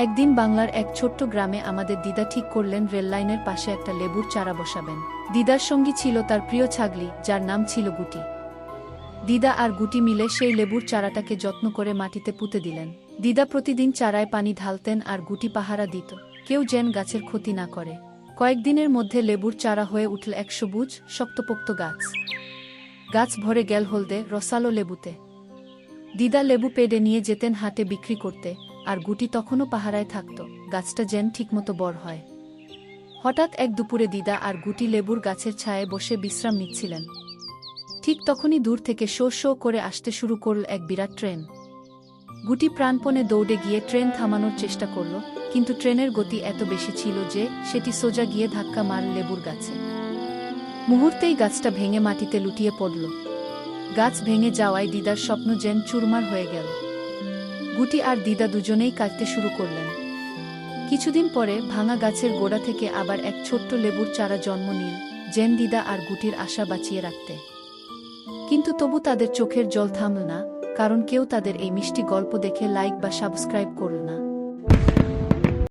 একদিন বাংলার এক ছোট্ট গ্রামে আমাদের দিদা ঠিক করলেন রেললাইনের পাশে একটা লেবুর চারা বসাবেন। দিদার সঙ্গী ছিল তার প্রিয় ছাগলি, যার নাম ছিল গুটি। দিদা আর গুটি মিলে সেই লেবুর চারাটাকে যত্ন করে মাটিতে পুঁতে দিলেন। দিদা প্রতিদিন চারায় পানি ঢালতেন আর গুটি পাহারা দিত, কেউ যেন গাছের ক্ষতি না করে। কয়েকদিনের মধ্যে লেবুর চারা হয়ে উঠল এক সবুজ শক্তপোক্ত গাছ। গাছ ভরে গেল হলদে রসালো লেবুতে। দিদা লেবু পেড়ে নিয়ে যেতেন হাটে বিক্রি করতে, আর গুটি তখনও পাহারায় থাকত, গাছটা যেন ঠিকমতো বড় হয়। হঠাৎ এক দুপুরে দিদা আর গুটি লেবুর গাছের ছায়ায় বসে বিশ্রাম নিচ্ছিলেন। ঠিক তখনই দূর থেকে শো শো করে আসতে শুরু করল এক বিরাট ট্রেন। গুটি প্রাণপণে দৌড়ে গিয়ে ট্রেন থামানোর চেষ্টা করল, কিন্তু ট্রেনের গতি এত বেশি ছিল যে সেটি সোজা গিয়ে ধাক্কা মারল লেবুর গাছে। মুহূর্তেই গাছটা ভেঙে মাটিতে লুটিয়ে পড়ল। গাছ ভেঙে যাওয়ায় দিদার স্বপ্ন যেন চুরমার হয়ে গেল। গুটি আর দিদা দুজনেই কাঁদতে শুরু করলেন। কিছুদিন পরে ভাঙা গাছের গোড়া থেকে আবার এক ছোট্ট লেবুর চারা জন্ম নিল, যেন দিদা আর গুটির আশা বাঁচিয়ে রাখতে। কিন্তু তবু তাদের চোখের জল থামল না, কারণ কেউ তাদের এই মিষ্টি গল্প দেখে লাইক বা সাবস্ক্রাইব করল না।